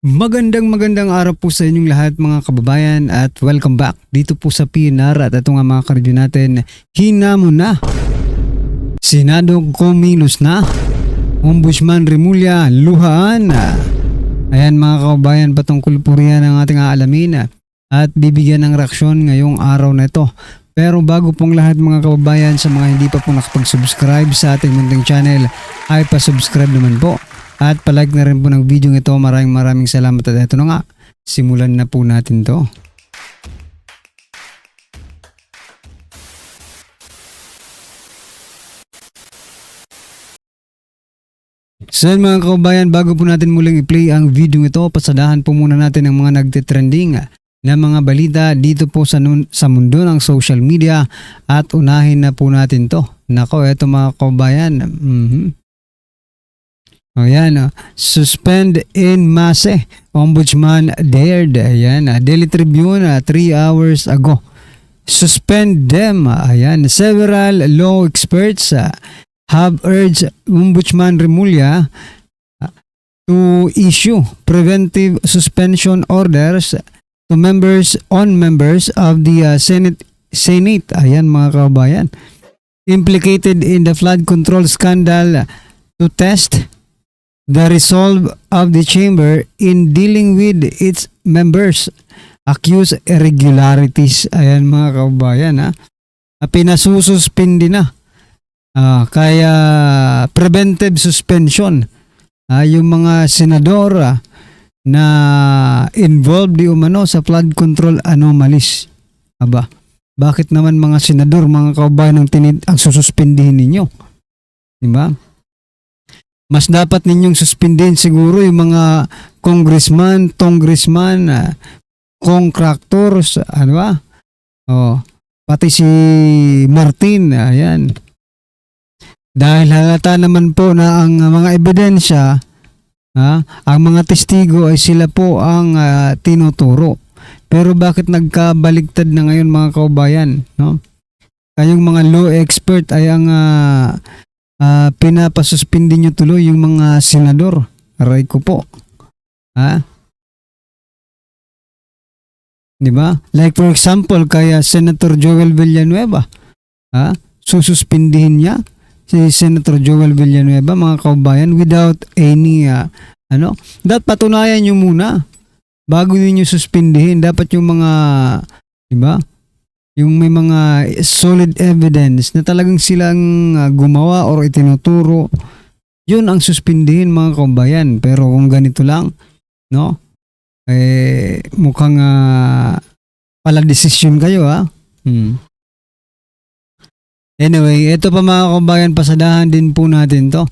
Magandang araw po sa inyong lahat mga kababayan at welcome back dito po sa PNR at ito nga mga ka-review natin, hinamon na, Senado kumilos na, Ombudsman Remulla luhaan. Ayan mga kababayan, patungkol po riyan ang ating aalamin at bibigyan ng reaksyon ngayong araw na ito. Pero bago pong lahat mga kababayan, sa mga hindi pa po nakapag-subscribe sa ating munting channel ay pa-subscribe naman po. At palike na rin po ng video ito. Maraming salamat at ito na nga. Simulan na po natin to. So mga kababayan, bago po natin muling i-play ang video ito, pasadahan po muna natin ang mga nagtitrending na mga balita dito po sa mundo ng social media at unahin na po natin to. Nako, eto mga kababayan. Ayan, suspend in masse, Ombudsman dared. Ayan, Daily Tribune 3 hours ago. Suspend them. Ayan, several law experts have urged Ombudsman Remulla to issue preventive suspension orders to members of the Senate. Ayan mga kababayan, implicated in the flood control scandal to test the resolve of the chamber in dealing with its members accused irregularities. Ayan mga kababayan, pinasususpindi na. Kaya preventive suspension yung mga senador na involved di umano sa flood control anomalies. Aba, bakit naman mga senador, mga kababayan ang sususpindihin ninyo? Diba? Mas dapat ninyong suspindihin siguro yung mga congressman, contractors, ano ba? Pati si Martin, ayan. Dahil halata naman po na ang mga ebidensya, ang mga testigo ay sila po ang tinuturo. Pero bakit nagkabaligtad na ngayon mga kababayan, no? Kayong mga law expert ay ang pinapasuspindi nyo tuloy yung mga senador. Aray ko po. Diba? Like for example, kaya Senator Joel Villanueva. Sususpindihin niya si Senator Joel Villanueva mga kababayan without any dapat patunayan nyo muna bago niyo suspindihin. Dapat yung mga, diba? Yung may mga solid evidence na talagang silang gumawa or itinuturo, yun ang suspindihin mga kababayan. Pero kung ganito lang, no? Mukhang pala desisyon kayo, Anyway, ito pa mga kababayan, pasadahan din po natin to.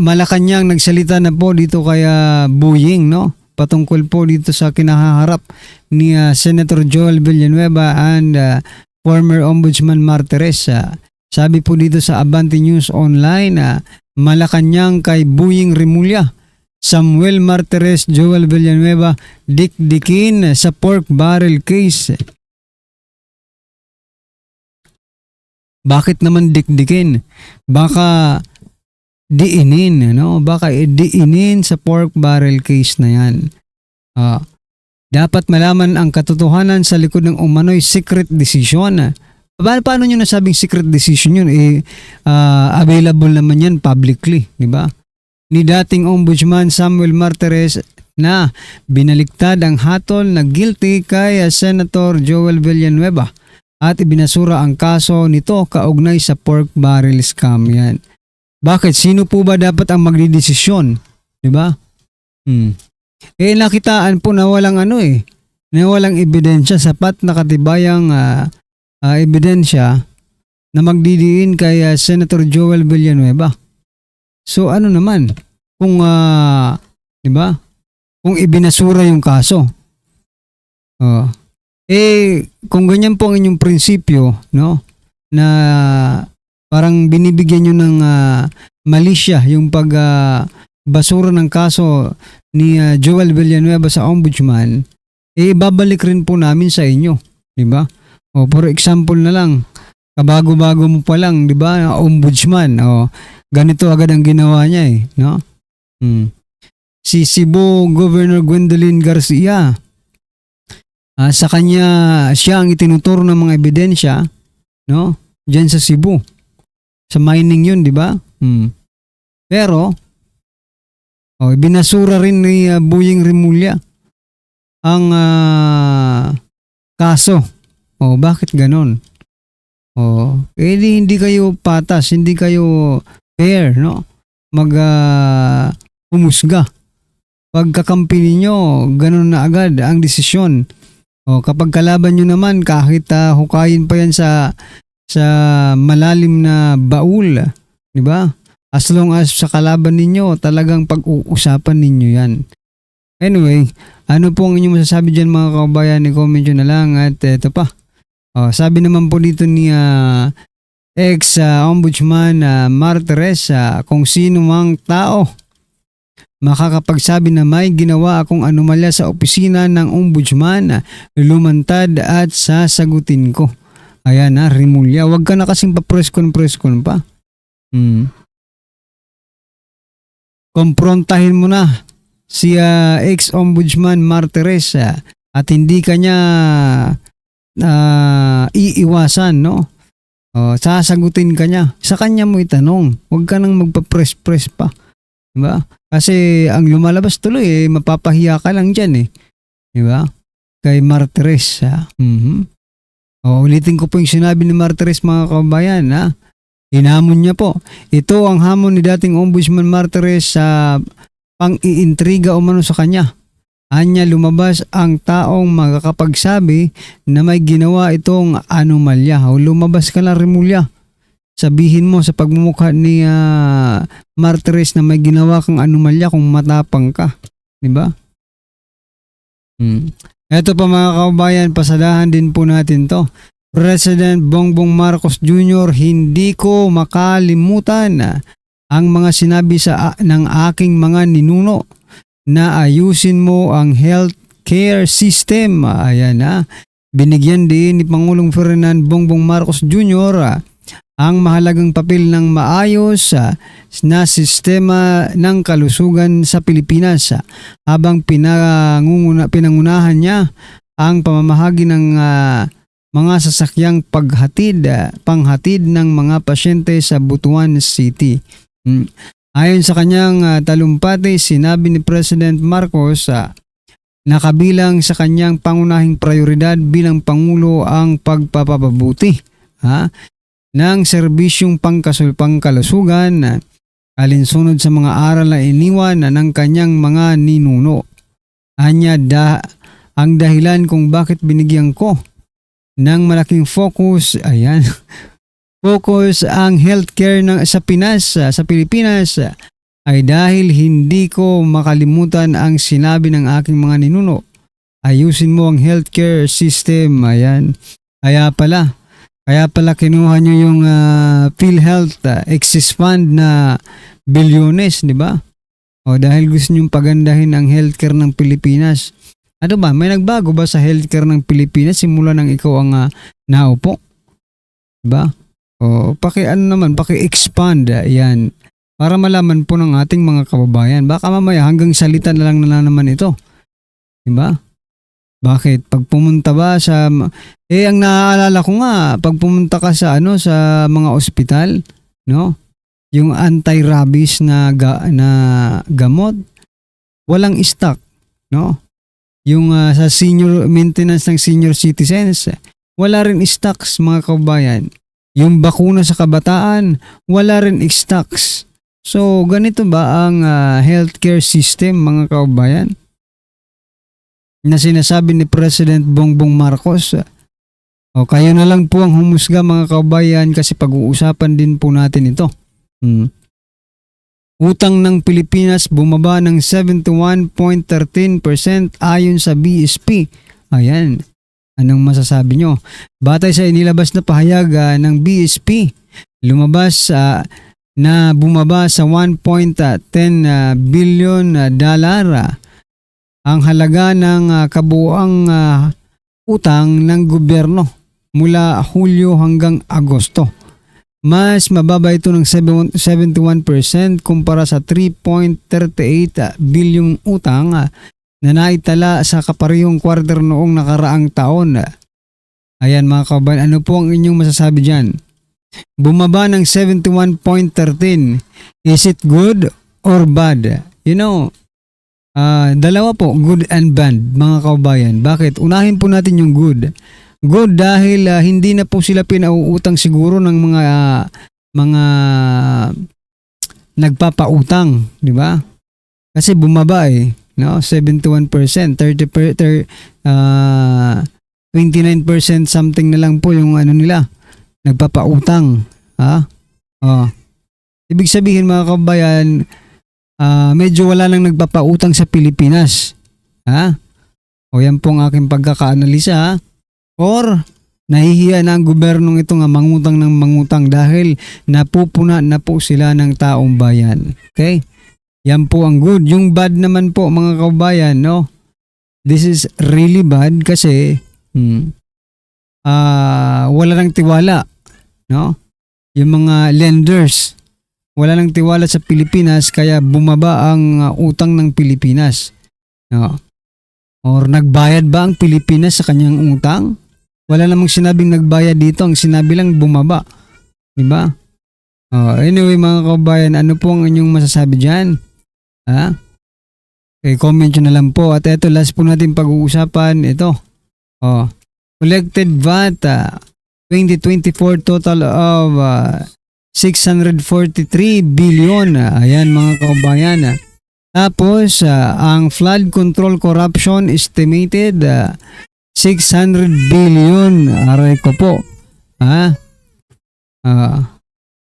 Malacanang nagsalita na po dito kaya Buying, no? Patungkol po dito sa kinaharap ni Senator Joel Villanueva and former Ombudsman Martires. Sabi po dito sa Abante News Online, Malacanang kay Buying Remulla, Samuel Martires, Joel Villanueva, dikdikin sa pork barrel case. Bakit naman dikdikin? Baka diinin, no? Baka diinin sa pork barrel case na yan. Dapat malaman ang katotohanan sa likod ng umano'y secret decision. Paano nyo nasabing secret decision yun? Available naman yan publicly, di ba? Ni dating Ombudsman Samuel Martires na binaliktad ang hatol na guilty kay Senator Joel Villanueva at ibinasura ang kaso nito kaugnay sa pork barrel scam yan. Bakit? Sino po ba dapat ang magdidesisyon? Diba? Nakitaan po na walang na walang ebidensya, sapat na katibayang ebidensya na magdidiin kay Senator Joel Villanueva. So ano naman kung diba? Kung ibinasura yung kaso. Kung ganyan po ang inyong prinsipyo, no? Na parang binibigyan nyo ng malisya yung pagbasura ng kaso ni Joel Villanueva sa ombudsman, babalik rin po namin sa inyo, di ba? For example na lang, kabago-bago mo pa lang, di ba? Ombudsman, ganito agad ang ginawa niya no? si Cebu Governor Gwendolyn Garcia. Sa kanya, siya ang itinuturo ng mga ebidensya, no? Diyan sa Cebu. Sa mining yun, di ba? Pero, binasura rin ni Boyeng Rimulya ang kaso. Bakit ganon? Hindi kayo patas, hindi kayo fair, no? Humusga. Pagkakampi ninyo, ganon na agad ang desisyon. Kapag kalaban nyo naman, kahit hukayin pa yan sa malalim na baul, di ba? As long as sa kalaban ninyo, talagang pag-uusapan ninyo yan. Anyway, ano po ang inyong masasabi dyan mga kababayan? I-comment nyo na lang at eto pa. Sabi naman po dito ni ex-ombudsman Martires, kung sino mang tao makakapagsabi na may ginawa akong anomalya sa opisina ng ombudsman, lumantad at sasagutin ko. Ayan Rimulya, wag ka na kasing pa-preskon pa. Komprontahin mo na si ex-ombudsman Martires at hindi ka niya iiwasan, no? Sasagutin ka niya. Sa kanya mo itanong, wag ka nang magpa-press pa. Diba? Kasi ang lumalabas tuloy, mapapahiya ka lang dyan Diba? Kay Martires. Ulitin ko po yung sinabi ni Martires mga kababayan. Hinamon niya po. Ito ang hamon ni dating Ombudsman Martires sa pang-iintriga umano sa kanya. Anya lumabas ang taong makakapagsabi na may ginawa itong anomalya. Lumabas ka lang Rimulya. Sabihin mo sa pagmumukha ni Martires na may ginawa kang anomalya kung matapang ka. Diba? Ito pa mga kababayan, pasadahan din po natin to. President Bongbong Marcos Jr., hindi ko makalimutan ang mga sinabi ng aking mga ninuno na ayusin mo ang healthcare system. Ayan binigyan din ni Pangulong Ferdinand Bongbong Marcos Jr. ang mahalagang papel ng maayos na sistema ng kalusugan sa Pilipinas habang pinangunahan niya ang pamamahagi ng mga sasakyang panghatid ng mga pasyente sa Butuan City. Ayon sa kanyang talumpati, sinabi ni President Marcos na kabilang sa kanyang pangunahing prioridad bilang Pangulo ang pagpapabuti ng serbisyong pangkalusugan alinsunod sa mga aral na iniwan ng kanyang mga ninuno. Anya ang dahilan kung bakit binigyan ko ng malaking focus ang healthcare sa Pilipinas ay dahil hindi ko makalimutan ang sinabi ng aking mga ninuno. Ayusin mo ang healthcare system. Kaya pala kinuha nyo yung PhilHealth Excess Fund na bilyones, di ba? Dahil gusto nyo pagandahin ang healthcare ng Pilipinas. Ano ba? May nagbago ba sa healthcare ng Pilipinas simula nang ikaw ang naupo? Di ba? Paki-expand yan para malaman po ng ating mga kababayan. Baka mamaya hanggang salita na lang naman ito. Di ba? Bakit? Pag pumunta ba sa ang naaalala ko nga, pag pumunta ka sa sa mga ospital, no? Yung anti-rabies na gamot, walang stock, no? Yung sa senior maintenance ng senior citizens, wala rin stocks mga kababayan. Yung bakuna sa kabataan, wala rin stocks. So, ganito ba ang healthcare system mga kababayan? Na sinasabi ni President Bongbong Marcos. Kayo na lang po ang humusga mga kababayan kasi pag-uusapan din po natin ito. Utang ng Pilipinas bumaba ng 71.13% ayon sa BSP. Ayan. Anong masasabi nyo? Batay sa inilabas na pahayag ng BSP, lumabas na bumaba sa 1.10 billion dollar ang halaga ng kabuuang utang ng gobyerno mula Hulyo hanggang Agosto. Mas mababa ito ng 71% kumpara sa 3.38 bilyong utang na naitala sa kaparehong quarter noong nakaraang taon. Ayan mga kabayan, ano po ang inyong masasabi dyan? Bumaba ng 71.13. Is it good or bad? You know, dalawa po, good and bad mga kabayan. Bakit? Unahin po natin yung good. Good dahil hindi na po sila pinauutang siguro ng mga nagpapautang, di ba? Kasi bumaba no? 71%, 29% something na lang po yung ano nila, nagpapautang, ha? Oh. Ibig sabihin mga kabayan, medyo wala nang nagpapautang sa Pilipinas, ha? O yan po ang aking pagkakaanalisa, ha? Or nahihiya na ang gobyernong ito nga mangutang ng mangutang dahil napupuna na po sila ng taong bayan. Okay? Yan po ang good. Yung bad naman po mga kabayan, no? This is really bad kasi wala nang tiwala, no? Yung mga lenders, wala nang tiwala sa Pilipinas kaya bumaba ang utang ng Pilipinas. No? Or nagbayad ba ang Pilipinas sa kanyang utang? Wala namang sinabing nagbayad dito, ang sinabi lang bumaba. Di ba? Anyway mga kabayan, ano po ang inyong masasabi dyan? Ha? Okay, comment nyo na lang po. At eto, last po natin pag-uusapan, ito. Collected VAT, 2024 total of 643 billion. Ayan mga kabayan. Tapos, ang flood control corruption estimated 600 billion. Aray ko po.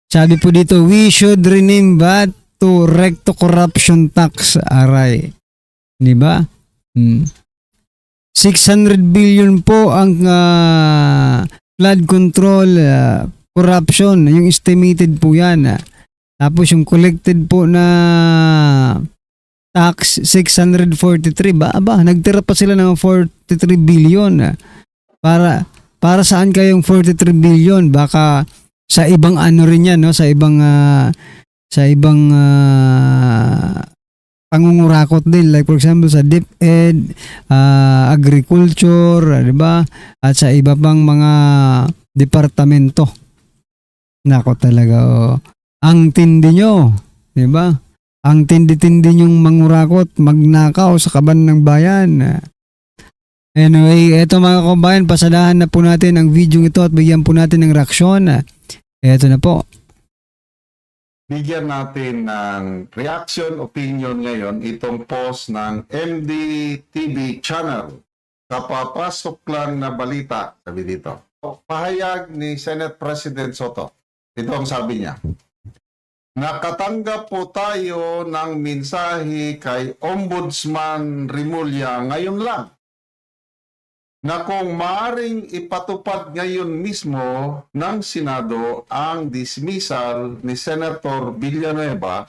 Sabi po dito, we should rename VAT to recto corruption tax. Aray. Di ba? 600 billion po ang flood control corruption. Yung estimated po yan. Tapos yung collected po na tax 643 ba? Nagtira pa sila ng 43 billion. Para saan kayong 43 billion? Baka sa ibang ano rin yan, no? Sa ibang pangungurakot din, like for example sa DepEd, agriculture, di ba? At sa iba pang mga departamento. Nako talaga, ang tindi nyo, di ba? Ang tindi-tindi nyong mangurakot, magnakaw sa kaban ng bayan. Anyway, eto mga kabayan, pasadahan na po natin ang video ito at bigyan po natin ng reaksyon. Eto na po. Bigyan natin ng reaction, opinion ngayon itong post ng MDTV channel. Kapapasok lang na balita, sabi dito. Pahayag ni Senate President Soto. Ito ang sabi niya. Nakatanggap po tayo ng mensahe kay Ombudsman Rimulya ngayon lang na kung maaring ipatupad ngayon mismo ng Senado ang dismissal ni Senator Villanueva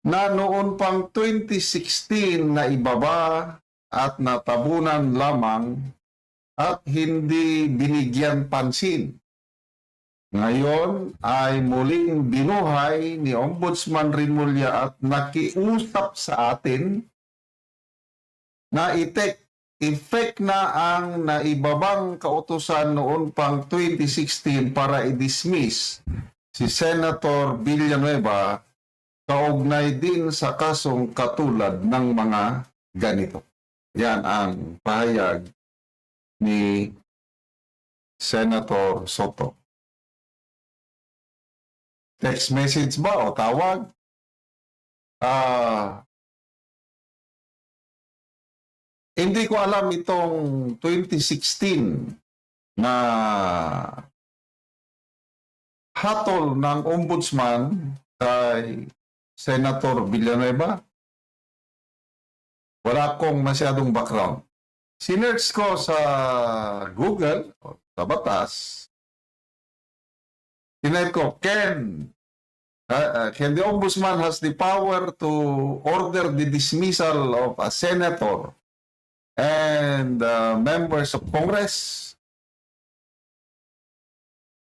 na noon pang 2016 na ibaba at natabunan lamang at hindi binigyan pansin. Ngayon ay muling binuhay ni Ombudsman Rimulya at nakiusap sa atin na effect na ang naibabang kautusan noon pang 2016 para i-dismiss si Senator Villanueva kaugnay din sa kasong katulad ng mga ganito. Yan ang pahayag ni Senator Soto. Text message ba o tawag? Hindi ko alam itong 2016 na hatol ng ombudsman kay Senator Villanueva. Wala akong masyadong background. Sinerch ko sa Google, sa batas, tinext ko, can the ombudsman has the power to order the dismissal of a senator and members of Congress?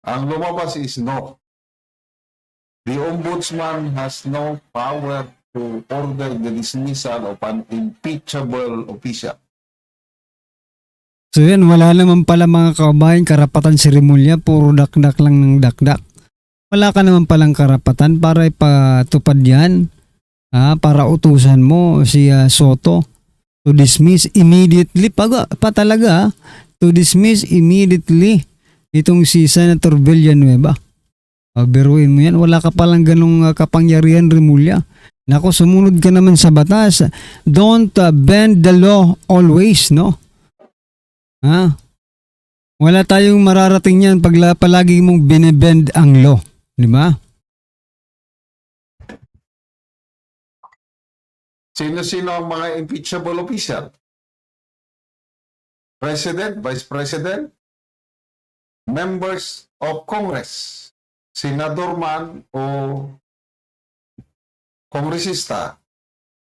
Ang lumabas is no. The ombudsman has no power to order the dismissal of an impeachable official. So yan, wala naman pala mga kababayan karapatan si Remulla, puro dakdak lang ng dakdak. Wala ka naman palang karapatan para ipatupad yan, para utusan mo si Soto to dismiss immediately, pa talaga, to dismiss immediately itong si Senator Villanueva. Biruin mo yan, wala ka palang ganong kapangyarihan, Remulla. Nako, sumunod ka naman sa batas. Don't bend the law always, no? Wala tayong mararating yan pag palagi mong binebend ang law. Di ba? Sino-sino ang mga impeachable official? President, Vice President, members of Congress, senador man o kongresista,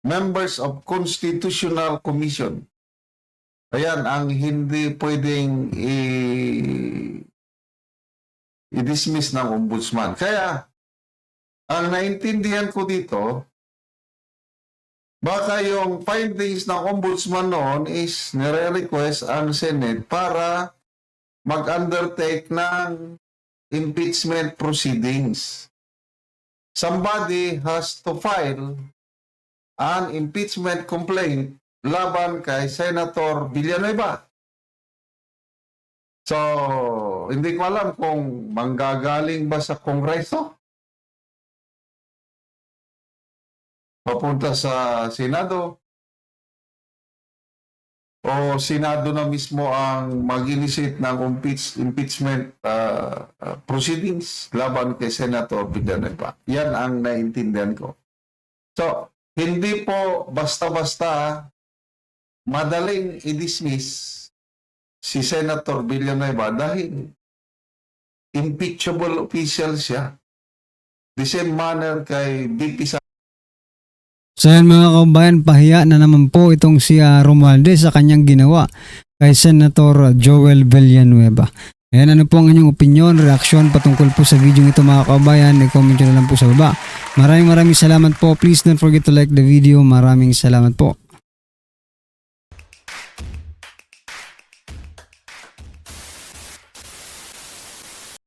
members of Constitutional Commission. Ayan ang hindi pwedeng i-dismiss ng ombudsman. Kaya, ang naintindihan ko dito, baka yung findings ng ombudsman noon is nire-request ang Senate para mag-undertake ng impeachment proceedings. Somebody has to file an impeachment complaint laban kay Senator Villanueva. So, hindi ko alam kung manggagaling ba sa Kongreso, papunta sa Senado, o Senado na mismo ang mag-initiate ng impeachment proceedings laban kay Senator Villanueva. Yan ang naintindihan ko. So, hindi po basta-basta madaling i-dismiss si Senator Villanueva dahil impeachable official siya. The same manner kay VP So yan mga kabayan, pahiya na naman po itong si Romualdez sa kanyang ginawa kay Senator Joel Villanueva. Ayan, ano po ang inyong opinion, reaksyon patungkol po sa video ito mga kabayan, i-comment nyo na lang po sa baba. Maraming salamat po. Please don't forget to like the video. Maraming salamat po.